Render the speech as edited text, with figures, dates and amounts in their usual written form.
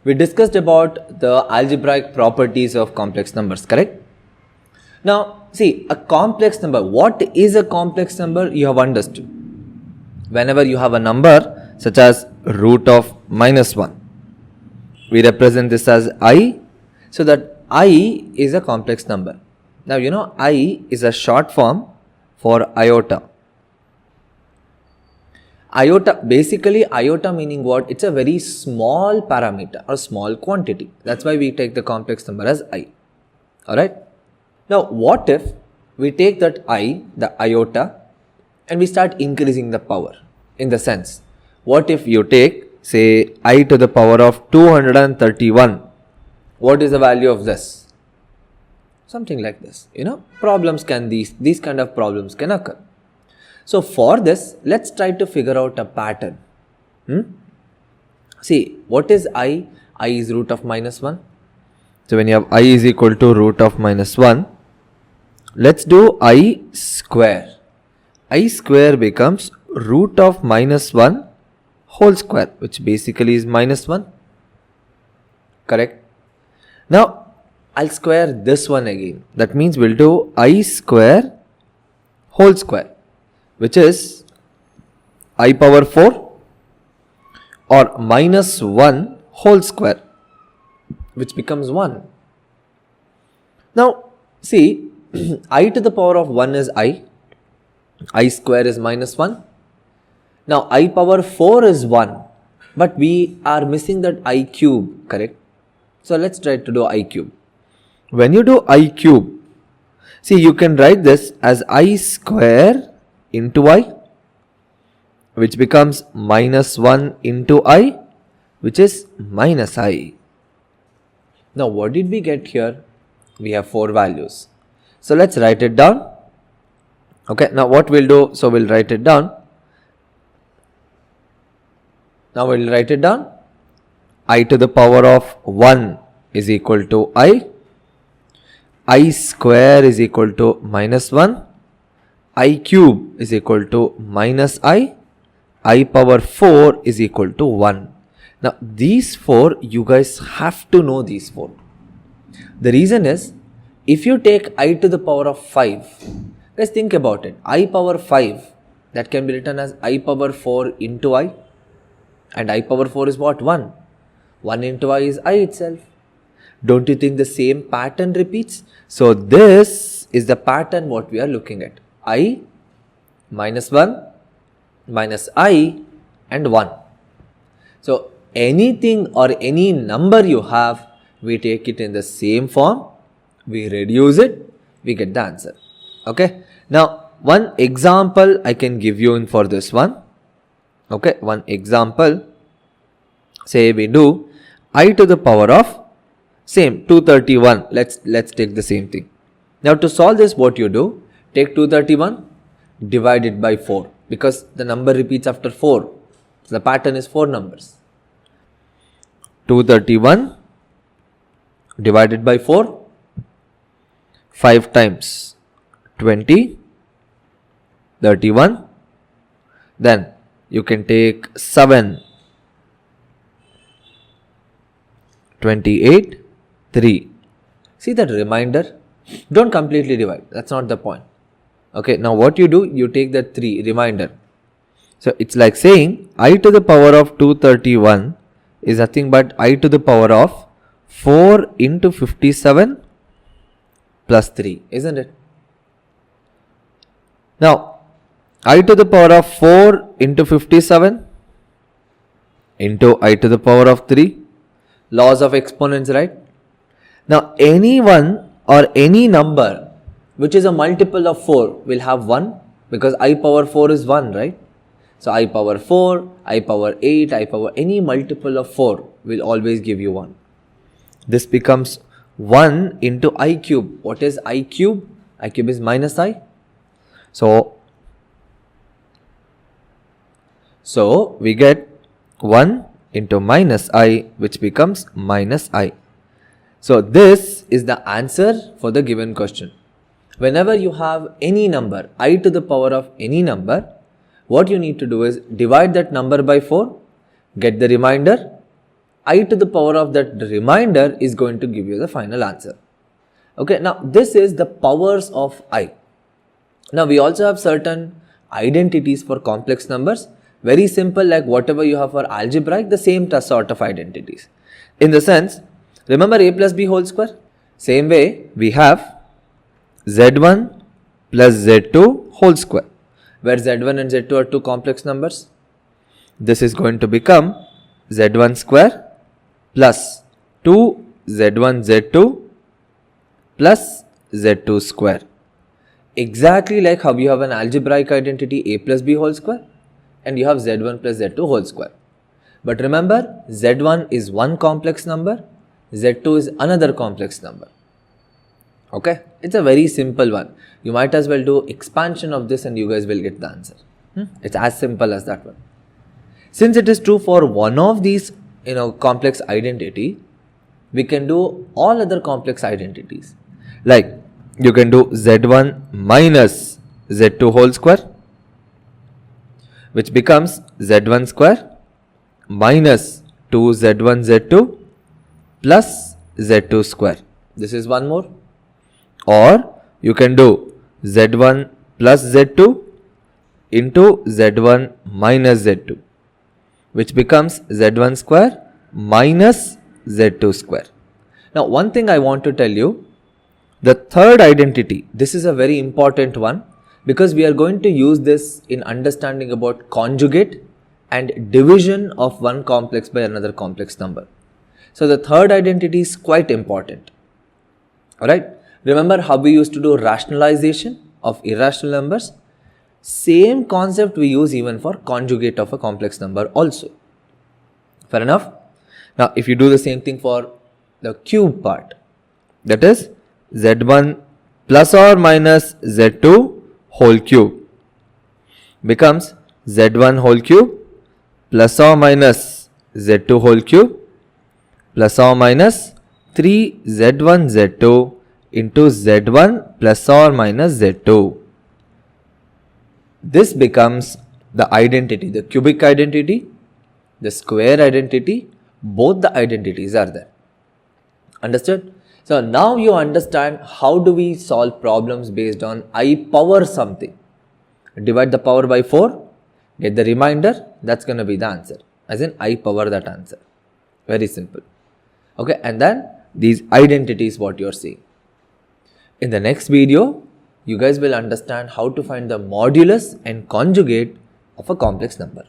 We discussed about the algebraic properties of complex numbers, correct? Now, see, a complex number. What is a complex number? You have understood. Whenever you have a number such as root of -1, we represent this as I, so that I is a complex number. Now, you know, I is a short form for iota. Iota, basically iota meaning what? It's a very small parameter or small quantity. That's why we take the complex number as I. Alright. Now, what if we take that I, the iota, and we start increasing the power? In the sense, what if you take, say, I to the power of 231? What is the value of this? Something like this. You know, problems can, these kind of problems can occur. So, for this, let's try to figure out a pattern. See, what is I? I is root of -1. So, when you have I is equal to root of -1, let's do I square. I square becomes root of -1 whole square, which basically is -1. Correct? Now, I'll square this one again. That means we'll do I square whole square, which is I power 4 or -1 whole square, which becomes 1. Now, see, I to the power of 1 is I square is -1. Now, I power 4 is 1, but we are missing that I cube, correct? So, let's try to do I cube. When you do I cube, see, you can write this as I square into I, which becomes -1 into I, which is -I. Now, what did we get here? We have 4 values. So, let's write it down. Okay, now what we'll do, so we'll write it down. Now, we'll write it down. I to the power of 1 is equal to I square is equal to -1, I cube is equal to I power 4 is equal to 1. Now, these 4, you guys have to know these 4. The reason is, if you take I to the power of 5, let's think about it. I power 5, that can be written as I power 4 into I. And I power 4 is what? 1. 1 into I is I itself. Don't you think the same pattern repeats? So, this is the pattern what we are looking at. I, -1, minus I and 1. So, anything or any number you have, we take it in the same form, we reduce it, we get the answer. Okay. Now, one example I can give you in for this one. Okay. One example, say we do I to the power of same 231. Let's take the same thing. Now, to solve this, what you do, take 231, divide it by 4, because the number repeats after 4. So, the pattern is 4 numbers. 231 divided by 4, 5 times 20, 31. Then you can take 7, 28, 3. See that reminder? Don't completely divide. That's not the point. Okay. Now, what you do? You take that 3 reminder. So, it's like saying I to the power of 231 is nothing but I to the power of 4 into 57 plus 3, isn't it? Now, I to the power of 4 into 57 into I to the power of 3. Laws of exponents, right? Now, anyone or any number which is a multiple of 4 will have 1, because I power 4 is 1, right? So, I power 4, I power 8, I power any multiple of 4 will always give you 1. This becomes 1 into I cube. What is I cube? I cube is minus I. So, we get 1 into minus I, which becomes minus I. So, this is the answer for the given question. Whenever you have any number, I to the power of any number, what you need to do is divide that number by 4, get the remainder, I to the power of that remainder is going to give you the final answer. Okay, now this is the powers of I. Now we also have certain identities for complex numbers. Very simple, like whatever you have for algebraic, the same sort of identities. In the sense, remember a plus b whole square? Same way, we have z1 plus z2 whole square, where z1 and z2 are two complex numbers. This is going to become z1 square plus 2z1 z2 plus z2 square. Exactly like how you have an algebraic identity a plus b whole square and you have z1 plus z2 whole square. But remember, z1 is one complex number, z2 is another complex number. Okay, it's a very simple one. You might as well do expansion of this and you guys will get the answer. It's as simple as that one. Since it is true for one of these complex identity, we can do all other complex identities. Like you can do z1 minus z2 whole square, which becomes z1 square minus 2z1 z2 plus z2 square. This is one more. Or you can do z1 plus z2 into z1 minus z2, which becomes z1 square minus z2 square. Now one thing I want to tell you, the third identity, this is a very important one because we are going to use this in understanding about conjugate and division of one complex by another complex number. So the third identity is quite important. Alright, remember how we used to do rationalization of irrational numbers? Same concept we use even for conjugate of a complex number also. Fair enough? Now if you do the same thing for the cube part, that is z1 plus or minus z2 whole cube becomes z1 whole cube plus or minus z2 whole cube plus or minus 3z1 z2 into z1 plus or minus z2. This becomes the identity, the cubic identity, the square identity, both the identities are there. Understood? So now you understand how do we solve problems based on I power something. Divide the power by 4, get the remainder, that's going to be the answer. As in I power that answer. Very simple. Okay, and then these identities what you are seeing. In the next video, you guys will understand how to find the modulus and conjugate of a complex number.